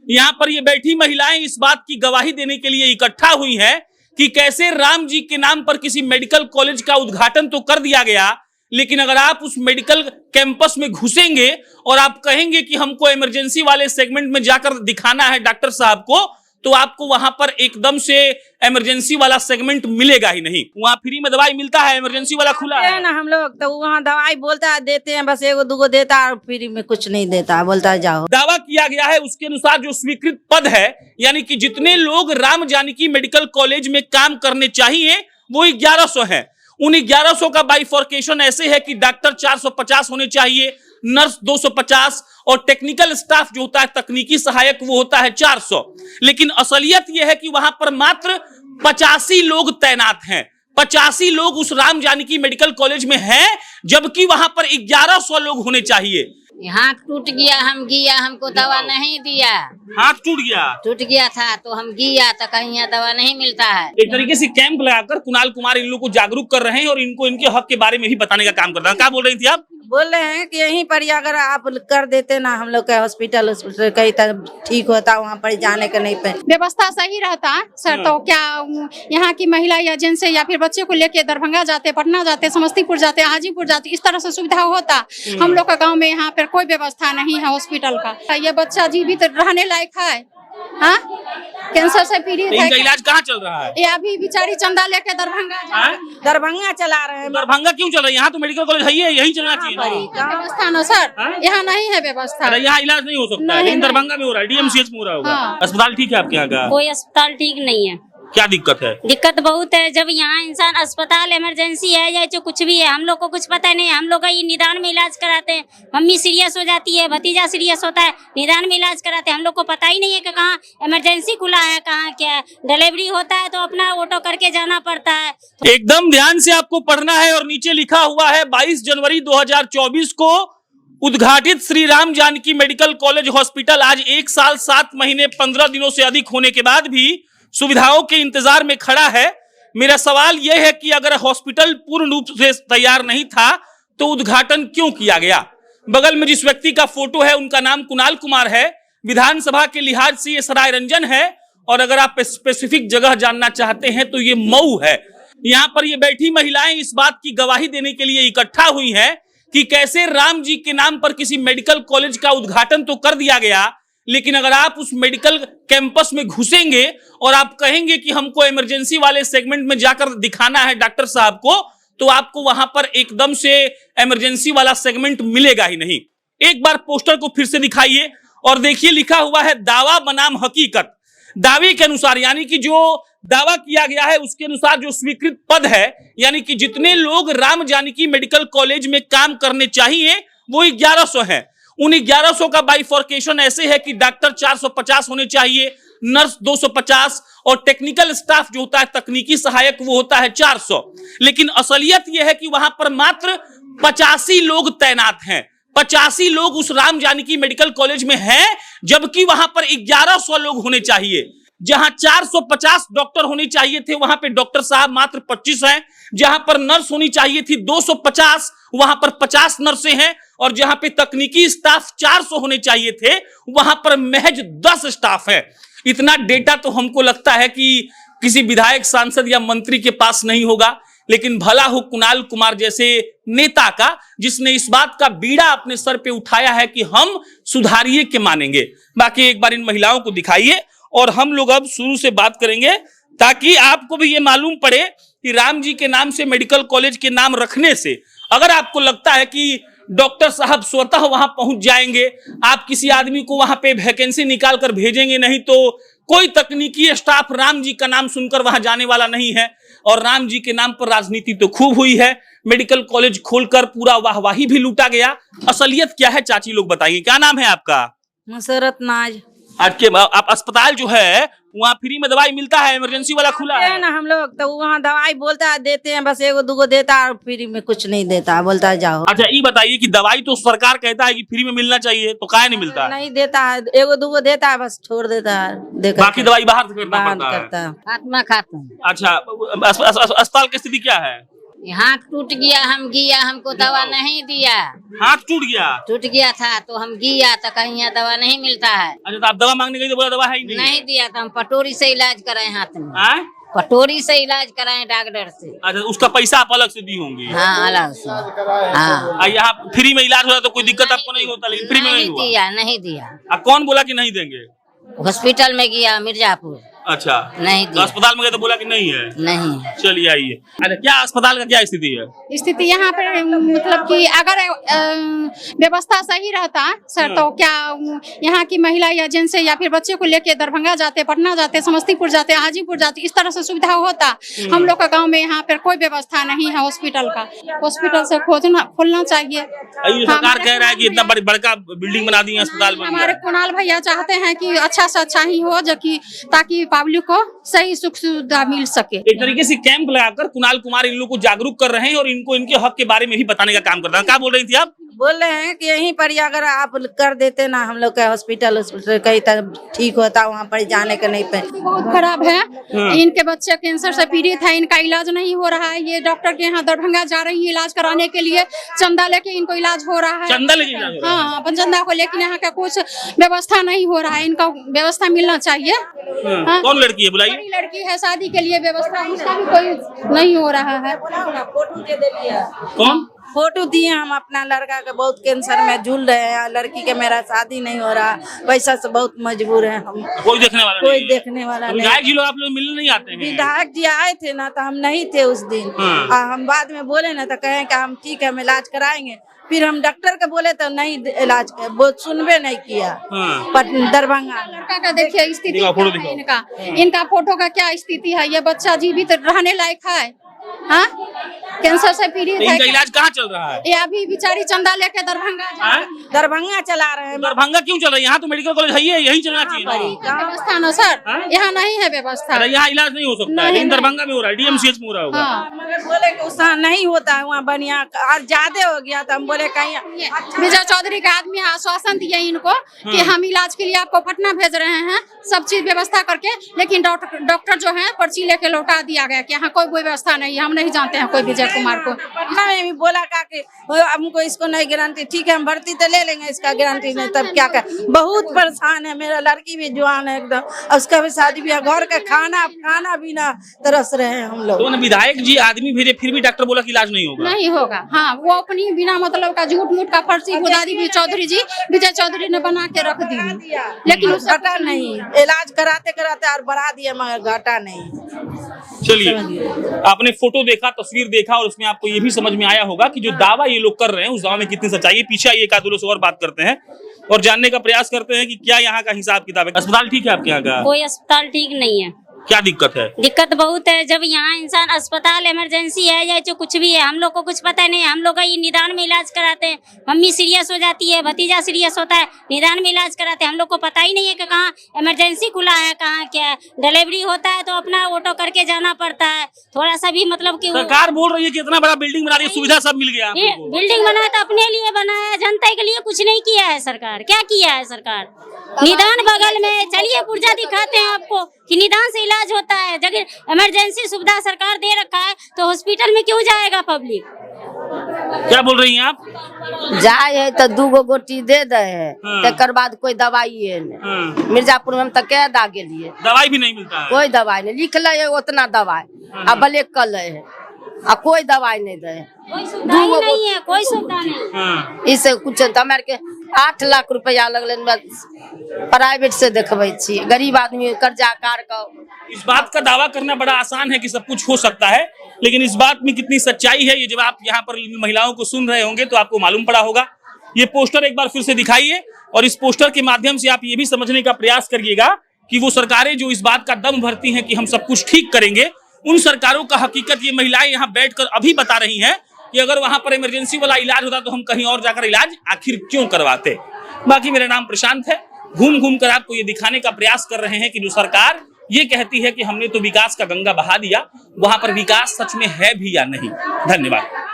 यहाँ पर ये बैठी महिलाएं इस बात की गवाही देने के लिए इकट्ठा हुई हैं कि कैसे राम जी के नाम पर किसी मेडिकल कॉलेज का उद्घाटन तो कर दिया गया, लेकिन अगर आप उस मेडिकल कैंपस में घुसेंगे और आप कहेंगे कि हमको इमरजेंसी वाले सेगमेंट में जाकर दिखाना है डॉक्टर साहब को, तो आपको वहां पर एकदम से इमरजेंसी वाला सेगमेंट मिलेगा ही नहीं। वहां फ्री में दवाई मिलता है, इमरजेंसी वाला खुला है ना। हम लोग तो वहाँ दवाई बोलता है देते हैं, बस एगो दूगो देता है और फ्री में कुछ नहीं देता, बोलता है जाओ। दावा किया गया है उसके अनुसार जो स्वीकृत पद है, यानी कि जितने लोग राम जानकी मेडिकल कॉलेज में काम करने चाहिए वो 1100 है। उन 1100 का बाइफॉर्केशन ऐसे है कि डॉक्टर 450 होने चाहिए, नर्स 250 और टेक्निकल स्टाफ जो होता है तकनीकी सहायक वो होता है 400। लेकिन असलियत यह है कि वहां पर मात्र 85 लोग तैनात हैं। 85 लोग उस राम जानकी मेडिकल कॉलेज में हैं, जबकि वहां पर 1100 लोग होने चाहिए। हाथ टूट गया, हम गया, हमको दवा नहीं दिया। हाथ टूट गया था तो हम गया तो कहीं यहाँ दवा नहीं मिलता है। एक तरीके से कैंप लगाकर कुणाल कुमार इन लोगों को जागरूक कर रहे हैं और इनको इनके हक के बारे में भी बताने का काम कर रहे हैं। क्या बोल रही थी आप? बोल रहे हैं कि यहीं पर अगर आप कर देते ना हम लोग का हॉस्पिटल कहीं तक ठीक होता, वहाँ पर जाने का नहीं पे व्यवस्था सही रहता सर, तो क्या यहाँ की महिला या जेंट्स या फिर बच्चे को लेके दरभंगा जाते, पटना जाते, समस्तीपुर जाते, हाजीपुर जाते, इस तरह से सुविधा होता। हम लोग का गांव में यहाँ पर कोई व्यवस्था नहीं है हॉस्पिटल का। ये बच्चा जीवित रहने लायक है? हाँ, कैंसर से पीड़ित है। इनका इलाज कहाँ चल रहा है? ये अभी बेचारी चंदा लेके दरभंगा चला रहे हैं। दरभंगा क्यों चल रहा है? यहाँ तो मेडिकल कॉलेज है, यही चलना चाहिए। व्यवस्था ना सर, यहाँ नहीं है व्यवस्था। यहाँ इलाज नहीं हो सकता, लेकिन दरभंगा में हो रहा है, डीएमसीएच में हो रहा होगा। अस्पताल ठीक है आपके यहाँ का? कोई अस्पताल ठीक नहीं है। क्या दिक्कत है? दिक्कत बहुत है। जब यहाँ इंसान अस्पताल इमरजेंसी है या जो कुछ भी है, हम लोग को कुछ पता नहीं। हम लोग का ये निदान में इलाज कराते हैं, मम्मी सीरियस हो जाती है, भतीजा सीरियस होता है, निदान में इलाज कराते हैं। हम लोग को पता ही नहीं है कि कहाँ इमरजेंसी खुला है, कहाँ क्या है। डिलीवरी होता है तो अपना ऑटो करके जाना पड़ता है। एकदम ध्यान से आपको पढ़ना है और नीचे लिखा हुआ है 22 जनवरी 2024 को उद्घाटित Shri Ram Janaki medical college hospital आज 1 साल 7 महीने 15 दिनों से अधिक होने के बाद भी सुविधाओं के इंतजार में खड़ा है। मेरा सवाल यह है कि अगर हॉस्पिटल पूर्ण रूप से तैयार नहीं था तो उद्घाटन क्यों किया गया? बगल में जिस व्यक्ति का फोटो है उनका नाम कुणाल कुमार है, विधानसभा के लिहाज से ये सराय रंजन है, और अगर आप स्पेसिफिक जगह जानना चाहते हैं तो ये मऊ है। यहाँ पर ये बैठी महिलाएं इस बात की गवाही देने के लिए इकट्ठा हुई हैं कि कैसे राम जी के नाम पर किसी मेडिकल कॉलेज का उद्घाटन तो कर दिया गया, लेकिन अगर आप उस मेडिकल कैंपस में घुसेंगे और आप कहेंगे कि हमको इमरजेंसी वाले सेगमेंट में जाकर दिखाना है डॉक्टर साहब को, तो आपको वहां पर एकदम से इमरजेंसी वाला सेगमेंट मिलेगा ही नहीं। एक बार पोस्टर को फिर से दिखाइए और देखिए लिखा हुआ है दावा बनाम हकीकत। दावे के अनुसार, यानी कि जो दावा किया गया है उसके अनुसार जो स्वीकृत पद है, यानी कि जितने लोग राम जानकी मेडिकल कॉलेज में काम करने चाहिए वो 1100 है। उन 1100 का बाइफॉर्केशन ऐसे है कि डॉक्टर 450 होने चाहिए, नर्स 250 और टेक्निकल स्टाफ जो होता है तकनीकी सहायक वो होता है 400। लेकिन असलियत यह है कि वहां पर मात्र 85 लोग तैनात हैं। 85 लोग उस राम जानकी मेडिकल कॉलेज में हैं, जबकि वहां पर 1100 लोग होने चाहिए। जहां 450 डॉक्टर होने चाहिए थे वहां पे डॉक्टर साहब मात्र 25 हैं। जहां पर नर्स होनी चाहिए थी 250, वहां पर 50 नर्सें हैं। और जहां पे तकनीकी स्टाफ 400 होने चाहिए थे वहां पर महज 10 स्टाफ है। इतना डेटा तो हमको लगता है कि किसी विधायक, सांसद या मंत्री के पास नहीं होगा, लेकिन भला हो कुणाल कुमार जैसे नेता का, जिसने इस बात का बीड़ा अपने सर पे उठाया है कि हम सुधारिये के मानेंगे। बाकी एक बार इन महिलाओं को दिखाइए और हम लोग अब शुरू से बात करेंगे ताकि आपको भी ये मालूम पड़े कि राम जी के नाम से मेडिकल कॉलेज के नाम रखने से अगर आपको लगता है कि डॉक्टर साहब स्वतः वहां पहुंच जाएंगे, आप किसी आदमी को वहां पे वैकेंसी निकाल कर भेजेंगे नहीं, तो कोई तकनीकी स्टाफ राम जी का नाम सुनकर वहां जाने वाला नहीं है। और राम जी के नाम पर राजनीति तो खूब हुई है, मेडिकल कॉलेज खोलकर पूरा वाहवाही भी लूटा गया। असलियत क्या है चाची लोग बताइए। क्या नाम है आपका? मुसरत नाज। आप अस्पताल जो है वहाँ फ्री में दवाई मिलता है, इमरजेंसी वाला खुला है ना। हम लोग तो वहाँ दवाई बोलता है देते हैं, बस एगो दूगो देता है और फ्री में कुछ नहीं देता, बोलता है जाओ। अच्छा ये बताइए कि दवाई तो सरकार कहता है कि फ्री में मिलना चाहिए, तो काहे नहीं मिलता? नहीं देता है, एगो दूगो देता है, बस छोड़ देता है। बाकी दवाई बाहर से करना पड़ता है। आत्मा खाता है। अच्छा अस्पताल की स्थिति क्या है? हाथ टूट गया, हम गया, हमको दवा नहीं दिया। हाथ टूट गया? टूट गया था तो हम गया तो कहीं यहाँ दवा नहीं मिलता है। अच्छा, तो आप दवा मांगने गई तो बोला दवा है ही नहीं? नहीं दिया तो हम पटोरी से इलाज कराए हाथ में। हाँ? पटोरी से इलाज कराए डॉक्टर से। अच्छा, उसका पैसा आप अलग से दी होंगी? हाँ, अलग से। हाँ, यहाँ फ्री में इलाज हो तो कोई दिक्कत आपको नहीं होता, लेकिन फ्री में नहीं हुआ? दिया, नहीं दिया। अब कौन बोला कि नहीं देंगे? हॉस्पिटल में गया मिर्जापुर, अच्छा, नहीं तो दिया। अस्पताल में गए तो बोला कि नहीं है? नहीं। चलिए आइए। अच्छा, क्या अस्पताल का क्या स्थिति है? स्थिति यहाँ पर मतलब कि अगर व्यवस्था सही रहता सर तो क्या यहाँ की महिला या जेंट्स या फिर बच्चे को लेके दरभंगा जाते, पटना जाते, समस्तीपुर जाते, हाजीपुर जाते, इस तरह से सुविधा होता। हम लोग का गांव में यहाँ पर कोई व्यवस्था नहीं है हॉस्पिटल का। हॉस्पिटल से खोलना चाहिए। सरकार कह रहा है कि इतना बड़का बिल्डिंग बना दी है अस्पताल में। हमारे कुणाल भैया चाहते हैं कि अच्छा से अच्छा ही हो, जो कि ताकि पब्लिक को सही सुख सुविधा मिल सके। एक तरीके से कैंप लगाकर कुणाल कुमार इन लोग को जागरूक कर रहे हैं और इनको इनके हक के बारे में भी बताने का काम कर रहे हैं। क्या बोल रही थी आप? बोल रहे हैं कि यहीं पर ही अगर आप कर देते ना हम लोग का हॉस्पिटल कहीं तक ठीक होता, वहाँ पर जाने का नहीं पे। बहुत खराब है। इनके बच्चे कैंसर से पीड़ित है, इनका इलाज नहीं हो रहा है। ये डॉक्टर के यहाँ दरभंगा जा रही है इलाज कराने के लिए, चंदा लेके इनको इलाज हो रहा है। चंदा लेके इलाज हो रहा है? हाँ, अपन चंदा को, लेकिन यहाँ का कुछ व्यवस्था नहीं हो रहा है। इनका व्यवस्था मिलना चाहिए। हाँ। कौन लड़की है बुलाइए? बड़ी लड़की है, शादी के लिए व्यवस्था, उसका भी कोई नहीं हो रहा है। फोटो दे दिया। कौन? फोटो दिए हम अपना लड़का के, बहुत कैंसर में झूल रहे हैं। लड़की के मेरा शादी नहीं हो रहा, पैसा से बहुत मजबूर है हम। कोई देखने वाला कोई नहीं है? देखने वाला नहीं। विधायक जी लोग आप लोग मिलने नहीं आते हैं? विधायक जी आए थे ना तो हम नहीं थे उस दिन। हम बाद में बोले ना तो कहे कि हम ठीक है, हम इलाज कराएंगे। फिर हम डॉक्टर के बोले तो नहीं इलाज कर, वो सुनबे नहीं किया। दरभंगा लड़का का देखिए स्थिति क्या है इनका फोटो का क्या स्थिति है। ये बच्चा जीवित रहने लायक है? हाँ, कैंसर से पीड़ित है। इनका इलाज कहाँ चल रहा है? ये अभी बेचारी चंदा लेके दरभंगा चला रहे हैं। दरभंगा क्यों चल रहा है? यहाँ तो मेडिकल कॉलेज है ही है, यहीं चलना चाहिए ना। व्यवस्था ना सर, यहाँ नहीं है व्यवस्था। यहाँ इलाज नहीं हो सकता है, लेकिन दरभंगा में हो रहा है, DMCH में हो रहा होगा। मगर बोले कि उस नहीं होता है वहाँ बढ़िया, और ज्यादा हो गया तो हम बोले कहीं। विजय चौधरी का आदमी आश्वासन दिया इनको कि हम इलाज के लिए आपको पटना भेज रहे हैं, सब चीज व्यवस्था करके। लेकिन डॉक्टर जो है पर्ची लेके लौटा दिया गया कि यहाँ कोई व्यवस्था नहीं, हम नहीं जानते हैं कोई विजय कुमार को। पटना में भी बोला कि हमको इसको नहीं गारंटी, ठीक है हम भर्ती तो ले लेंगे, इसका गारंटी नहीं, तब क्या कर। बहुत परेशान है, मेरा लड़की भी जवान है एकदम, उसका भी शादी ब्याह, घर का खाना भी ना तरस रहे हैं हम लोग। तो विधायक जी आदमी भेजे, फिर भी डॉक्टर बोला कि इलाज नहीं होगा। नहीं होगा। हाँ, वो अपनी बिना मतलब का झूठ मूठ का फर्जी खुदादी भी विजय चौधरी ने बना के रख दी, लेकिन घटा नहीं। इलाज कराते कराते और बढ़ा दिया मगर घटा नहीं। चलिए, आपने फोटो देखा, तस्वीर देखा, और उसमें आपको ये भी समझ में आया होगा कि जो दावा ये लोग कर रहे हैं उस दावा में कितनी सच्चाई है। पीछे आइए, एक आध लोग से और बात करते हैं और जानने का प्रयास करते हैं कि क्या यहाँ का हिसाब किताब है। अस्पताल ठीक है आपके यहाँ का? कोई अस्पताल ठीक नहीं है। क्या दिक्कत है? दिक्कत बहुत है। जब यहाँ इंसान अस्पताल इमरजेंसी है या जो कुछ भी है, हम लोग को कुछ पता नहीं। हम लोग का ये निदान में इलाज कराते हैं। मम्मी सीरियस हो जाती है, भतीजा सीरियस होता है, निदान में इलाज कराते हैं। हम लोग को पता ही नहीं है कि कहाँ इमरजेंसी खुला है, कहाँ क्या है। डिलीवरी होता है तो अपना ऑटो करके जाना पड़ता है। थोड़ा सा भी मतलब कि सरकार बोल रही है कि इतना बड़ा बिल्डिंग बना रही है, सुविधा सब मिल गया। बिल्डिंग बनाया तो अपने लिए बनाया, जनता के लिए कुछ नहीं किया है सरकार। क्या किया है सरकार? निदान बगल में, चलिए पुर्जा दिखाते हैं आपको कि निदान से इलाज होता है। जगह इमरजेंसी सुविधा सरकार दे रखा है तो हॉस्पिटल में क्यों जाएगा पब्लिक? क्या बोल रही हैं आप? जाए है तो 2 गोटी दे दे है, तकर बाद कोई दवाई है नहीं। मिर्जापुर में हम तो कह दा गेलिए, दवाई भी नहीं मिलता है। कोई दवाई नहीं लिख ले है, उतना दवाई अब ब्लैक कर ले है, अब कोई दवाई नहीं दे, कोई सुविधा ही नहीं है, कोई सुविधा नहीं। इससे कुछ हमारे के 8 लाख रुपया लगल प्राइवेट से देखबे छी, गरीब आदमी कर्जा कार का। इस बात का दावा करना बड़ा आसान है कि सब कुछ हो सकता है, लेकिन इस बात में कितनी सच्चाई है ये जब आप यहाँ पर महिलाओं को सुन रहे होंगे तो आपको मालूम पड़ा होगा। ये पोस्टर एक बार फिर से दिखाइए और इस पोस्टर के माध्यम से आप ये भी समझने का प्रयास करिएगा कि वो सरकारें जो इस बात का दम भरती हैं कि हम सब कुछ ठीक करेंगे, उन सरकारों का हकीकत ये महिलाएं यहाँ बैठकर अभी बता रही हैं कि अगर वहां पर इमरजेंसी वाला इलाज होता तो हम कहीं और जाकर इलाज आखिर क्यों करवाते। बाकी मेरा नाम प्रशांत है, घूम घूम कर आपको ये दिखाने का प्रयास कर रहे हैं कि जो सरकार ये कहती है कि हमने तो विकास का गंगा बहा दिया, वहां पर विकास सच में है भी या नहीं। धन्यवाद।